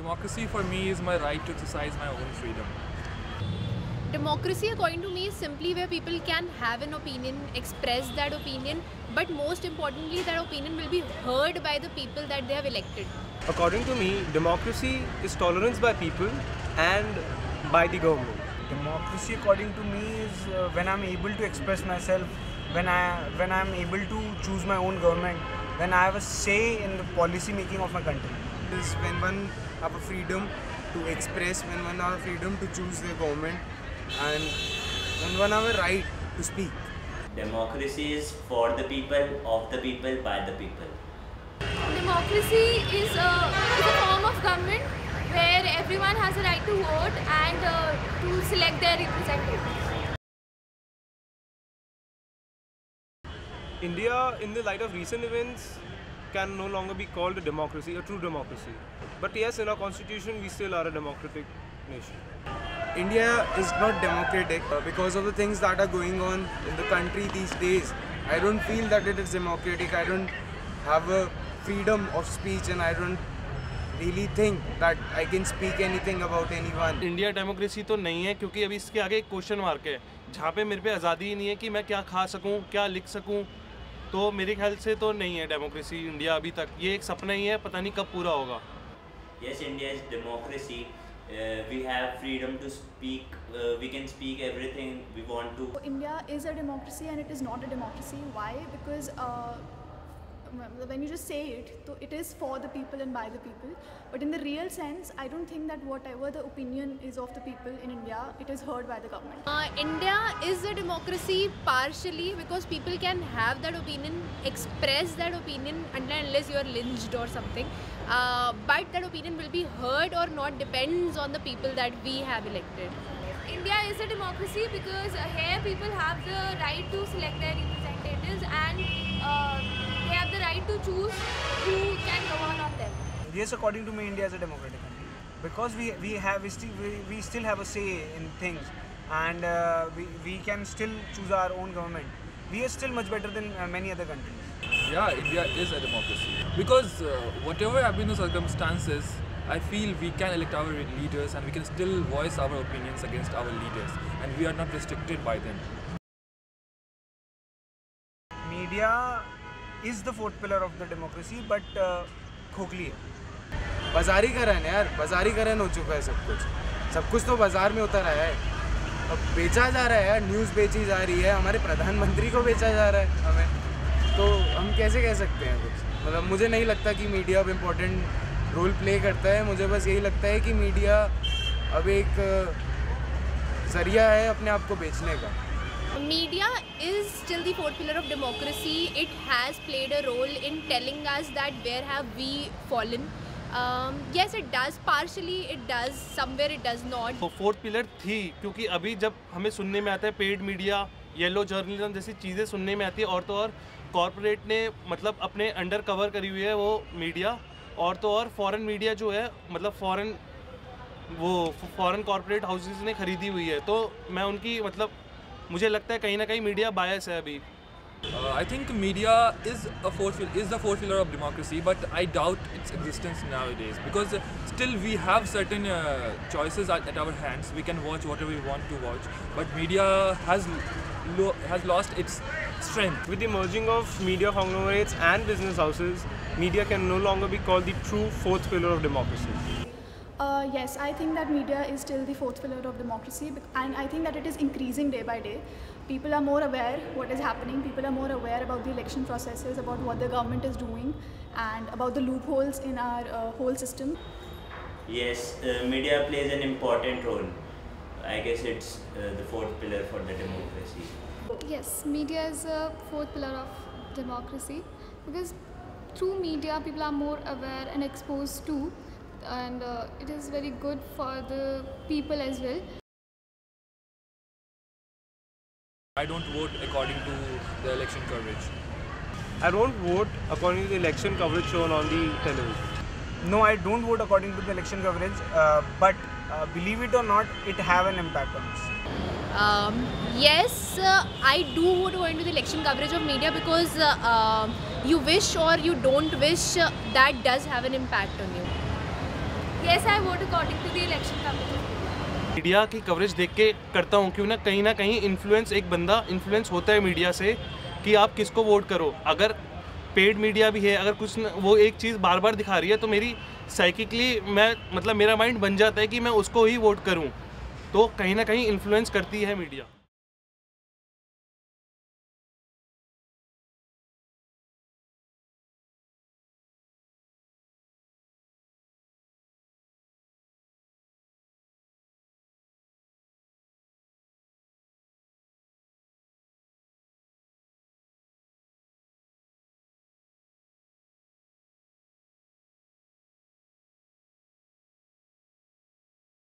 Democracy for me is my right to exercise my own freedom. Democracy, according to me, is simply where people can have an opinion, express that opinion, but most importantly, that opinion will be heard by the people that they have elected. According to me, democracy is tolerance by people and by the government. Democracy, according to me, is when I'm able to express myself, when I'm able to choose my own government, when I have a say in the policy making of my country. Is when one have a freedom to express, when one have a freedom to choose their government, and when one have a right to speak. Democracy is for the people, of the people, by the people. Democracy is a form of government where everyone has a right to vote and to select their representatives. India, in the light of recent events, can no longer be called a democracy, a true democracy. But yes, in our constitution, we still are a democratic nation. India is not democratic because of the things that are going on in the country these days. I don't feel that it is democratic. I don't have a freedom of speech, and I don't really think that I can speak anything about anyone. India democracy तो नहीं है, क्योंकि अभी इसके आगे एक question mark है जहाँ पे मेरे पे आज़ादी ही नहीं है कि मैं क्या खा सकूँ, क्या लिख सकूँ। तो मेरे ख्याल से तो नहीं है डेमोक्रेसी इंडिया अभी तक, ये एक सपना ही है, पता नहीं कब पूरा होगा। Yes, India is democracy. We have freedom to speak. We can speak everything we want to. India is a democracy and it is not a democracy. Why? Because when you just say it, so it is for the people and by the people. But in the real sense, I don't think that whatever the opinion is of the people in India, it is heard by the government. India is a democracy partially because people can have that opinion, express that opinion unless you are lynched or something. But that opinion will be heard or not depends on the people that we have elected. India is a democracy because here people have the right to select their representatives and they have the right to choose who can govern on them. Yes, according to me, India is a democratic country because we still have a say in things, and we can still choose our own government. We are still much better than many other countries. Yeah, India is a democracy because whatever have been the circumstances, I feel we can elect our leaders and we can still voice our opinions against our leaders, and we are not restricted by them. Media is the fourth pillar of the democracy, but खोखली है. बाजारीकरण यार, बाजारीकरण हो चुका है सब कुछ तो बाजार में उतर आया है. अब बेचा जा रहा है यार, न्यूज़ बेची जा रही है, हमारे प्रधानमंत्री को बेचा जा रहा है हमें. तो हम कैसे कह सकते हैं कुछ? मतलब मुझे नहीं लगता कि मीडिया अब इम्पोर्टेंट रोल प्ले करता है. मुझे बस यही लगता है कि मीडिया अब एक जरिया है अपने आप को बेचने का. Media is still the fourth pillar of democracy. It has played a role in telling us that where have we fallen. Yes, it does. Partially it does. Somewhere it does not. तो fourth pillar थी, क्योंकि अभी जब हमें सुनने में आता है पेड मीडिया, येलो जर्नलिज्म जैसी चीज़ें सुनने में आती है, और तो और कॉरपोरेट ने मतलब अपने अंडर कवर करी हुई है वो मीडिया, और तो और फॉरेन मीडिया जो है मतलब फॉरेन कॉरपोरेट हाउसेस ने खरीदी हुई है. तो मैं उनकी मतलब मुझे लगता है कहीं ना कहीं मीडिया बायस है अभी. I think media is the fourth pillar of democracy, but I doubt its existence nowadays because still we have certain choices at our hands. We can watch whatever we want to watch, but media has lost its strength. With the merging of media conglomerates and business houses, media can no longer be called the true fourth pillar of democracy. Yes, I think that media is still the fourth pillar of democracy, and I think that it is increasing day by day. People are more aware what is happening. People are more aware about the election processes, about what the government is doing, and about the loopholes in our whole system. Yes, media plays an important role. I guess it's the fourth pillar for the democracy. Yes, media is a fourth pillar of democracy because through media people are more aware and exposed to, and it is very good for the people as well. I don't vote according to the election coverage. I don't vote according to the election coverage shown on the television. No, I don't vote according to the election coverage, but believe it or not, it have an impact on us. Yes, I do vote according to the election coverage of media because you wish or you don't wish, that does have an impact on you. Yes, I vote according to the election coverage. Media की coverage देख के करता हूँ, क्यों ना कहीं influence, एक बंदा इन्फ्लुएंस होता है मीडिया से कि आप किसको वोट करो। अगर पेड मीडिया भी है, अगर कुछ वो एक चीज़ बार बार दिखा रही है तो मेरी साइकिकली मेरा माइंड बन जाता है कि मैं उसको ही वोट करूँ। तो कहीं ना कहीं इन्फ्लुएंस करती है मीडिया।